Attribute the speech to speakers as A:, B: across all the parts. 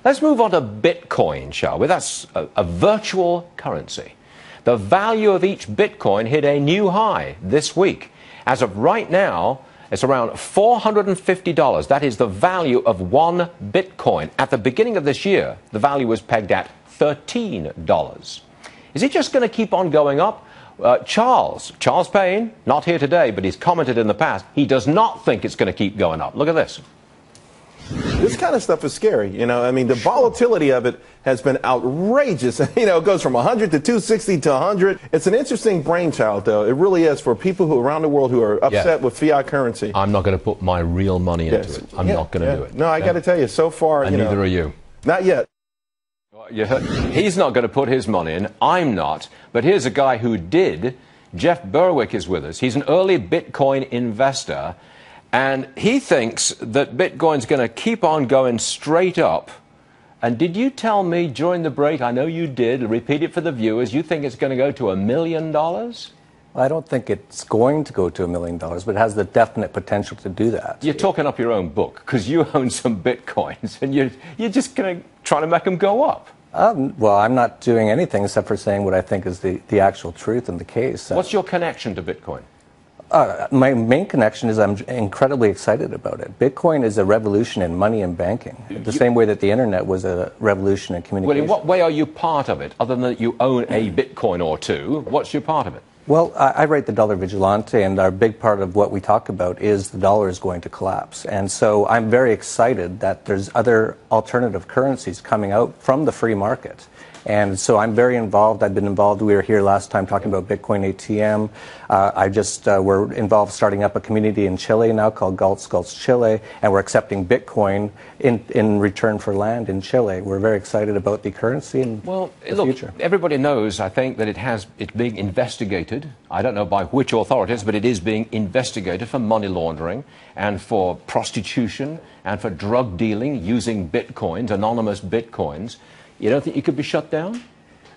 A: Let's move on to Bitcoin, shall we? That's a virtual currency. The value of each Bitcoin hit a new high this week. As of right now, it's around $450. That is the value of one Bitcoin. At the beginning of this year, the value was pegged at $13. Is it just going to keep on going up? Charles Payne, not here today, but he's commented in the past, he does not think it's going to keep going up. Look at this.
B: This kind of stuff is scary, you know. I mean, the volatility of it has been outrageous. You know, it goes from 100 to 260 to 100. It's an interesting brainchild, though. It really is for people who around the world who are upset with fiat currency.
A: I'm not going to put my real money into it. I'm not going to do it.
B: No, I got to tell you, so far,
A: and neither are you.
B: Not yet.
A: He's not going to put his money in. I'm not. But here's a guy who did. Jeff Berwick is with us. He's an early Bitcoin investor. And he thinks that Bitcoin's going to keep on going straight up. And did you tell me during the break, I know you did, repeat it for the viewers, you think it's going to go to $1 million?
C: I don't think it's going to go to $1 million, but it has the definite potential to do that.
A: You're talking up your own book, because you own some Bitcoins, and you're just going to try to make them go up.
C: Well, I'm not doing anything except for saying what I think is the actual truth in the case.
A: What's your connection to Bitcoin?
C: My main connection is I'm incredibly excited about it. Bitcoin is a revolution in money and banking, the same way that the internet was a revolution in communication.
A: Well, in what way are you part of it, other than that you own a Bitcoin or two? What's your part of it?
C: Well, I write the dollar Vigilante, and our big part of what we talk about is the dollar is going to collapse. And so I'm very excited that there's other alternative currencies coming out from the free market. And so I'm very involved. I've been involved. We were here last time talking about Bitcoin ATM. We're involved starting up a community in Chile now called Galtz Chile, and we're accepting Bitcoin in return for land in Chile. We're very excited about the currency and the future.
A: Everybody knows, I think, that it's being investigated. I don't know by which authorities, but it is being investigated for money laundering and for prostitution and for drug dealing using Bitcoins, anonymous Bitcoins. You don't think you could be shut down?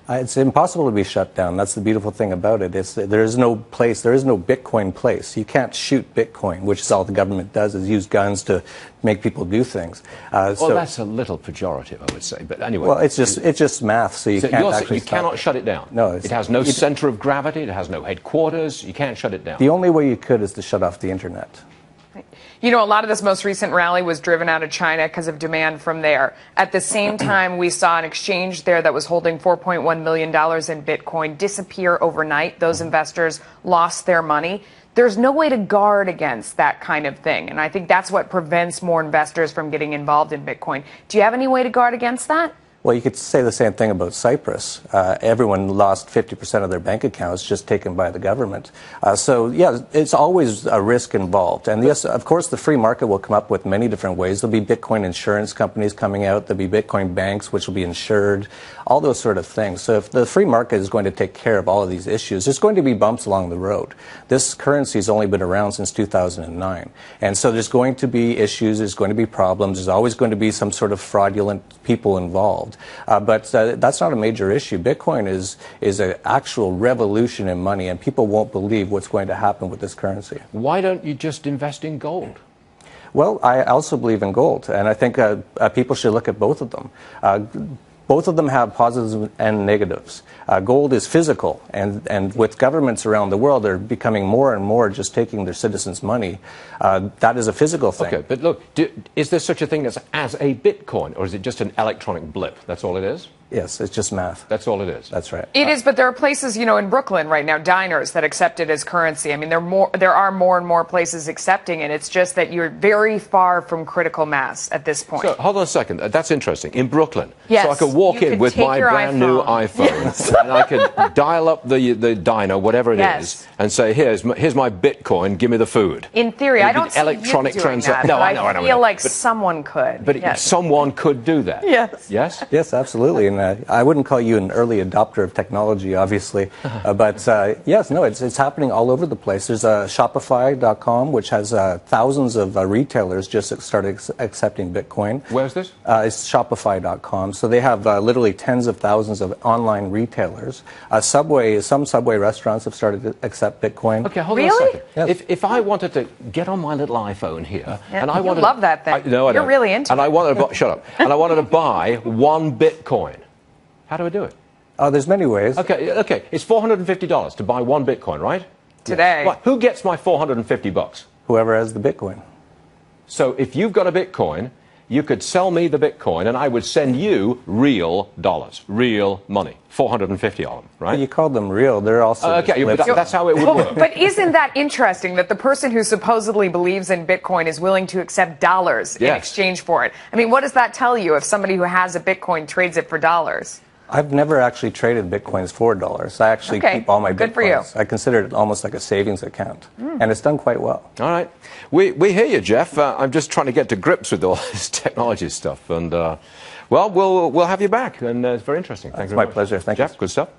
C: It's impossible to be shut down. That's the beautiful thing about it. There is no Bitcoin place. You can't shoot Bitcoin, which is all the government does, is use guns to make people do things.
A: Well, that's a little pejorative, I would say. But anyway.
C: Well, it's just math, so you can't actually stop
A: cannot shut it down.
C: No.
A: It has no center of gravity. It has no headquarters. You can't shut it down.
C: The only way you could is to shut off the internet.
D: You know, a lot of this most recent rally was driven out of China because of demand from there. At the same time, we saw an exchange there that was holding $4.1 million in Bitcoin disappear overnight. Those investors lost their money. There's no way to guard against that kind of thing. And I think that's what prevents more investors from getting involved in Bitcoin. Do you have any way to guard against that?
C: Well, you could say the same thing about Cyprus. Everyone lost 50% of their bank accounts just taken by the government. So, yeah, it's always a risk involved. And yes, of course, the free market will come up with many different ways. There'll be Bitcoin insurance companies coming out. There'll be Bitcoin banks, which will be insured, all those sort of things. So if the free market is going to take care of all of these issues, there's going to be bumps along the road. This currency has only been around since 2009. And so there's going to be issues. There's going to be problems. There's always going to be some sort of fraudulent people involved. But that's not a major issue. Bitcoin is an actual revolution in money, and people won't believe what's going to happen with this currency.
A: Why don't you just invest in gold?
C: Well, I also believe in gold, and I think people should look at both of them. Both of them have positives and negatives. Gold is physical, and with governments around the world, they're becoming more and more just taking their citizens' money. That is a physical thing.
A: Okay, but look, is there such a thing as a Bitcoin, or is it just an electronic blip? That's all it is?
C: Yes, it's just math.
A: That's all it is.
C: That's right.
D: It is, but there are places, you know, in Brooklyn right now, diners that accept it as currency. I mean, there are more and more places accepting it. It's just that you're very far from critical mass at this point.
A: So, hold on a second. That's interesting. In Brooklyn.
D: Yes.
A: So I could walk in with my brand new iPhone, yes, and I could dial up the diner, whatever it is, and say, here's my Bitcoin, give me the food.
D: In theory, I don't see
A: electronic
D: you doing that,
A: I
D: feel like someone could.
A: But someone could do that.
D: Yes.
A: Yes?
C: Yes, absolutely. And I wouldn't call you an early adopter of technology, obviously, but yes, no, it's happening all over the place. There's Shopify.com, which has thousands of retailers just started accepting Bitcoin.
A: Where's this?
C: It's Shopify.com. So they have literally tens of thousands of online retailers. Some Subway restaurants have started to accept Bitcoin.
A: Okay, hold on a second. Yes. If I wanted to get on my little iPhone here, and I wanted
D: love that thing.
A: No, I don't.
D: You're really into
A: and
D: it.
A: I wanted to shut up. And I wanted to buy 1 Bitcoin. How do I do it?
C: There's many ways.
A: Okay. It's $450 to buy 1 Bitcoin, right?
D: Today.
A: Right. Who gets my $450?
C: Whoever has the Bitcoin.
A: So if you've got a Bitcoin, you could sell me the Bitcoin, and I would send you real dollars, real money, 450 of them, right?
C: You call them real. They're also
A: but that's how it would work.
D: But isn't that interesting that the person who supposedly believes in Bitcoin is willing to accept dollars in exchange for it? I mean, what does that tell you if somebody who has a Bitcoin trades it for dollars?
C: I've never actually traded Bitcoins for dollars. I actually keep all my Bitcoins.
D: Good for you.
C: I consider it almost like a savings account. And it's done quite well.
A: All right. We hear you, Jeff. I'm just trying to get to grips with all this technology stuff. And, well, we'll have you back. And it's very interesting. Thanks very much.
C: My pleasure. Thank you.
A: Jeff, good stuff.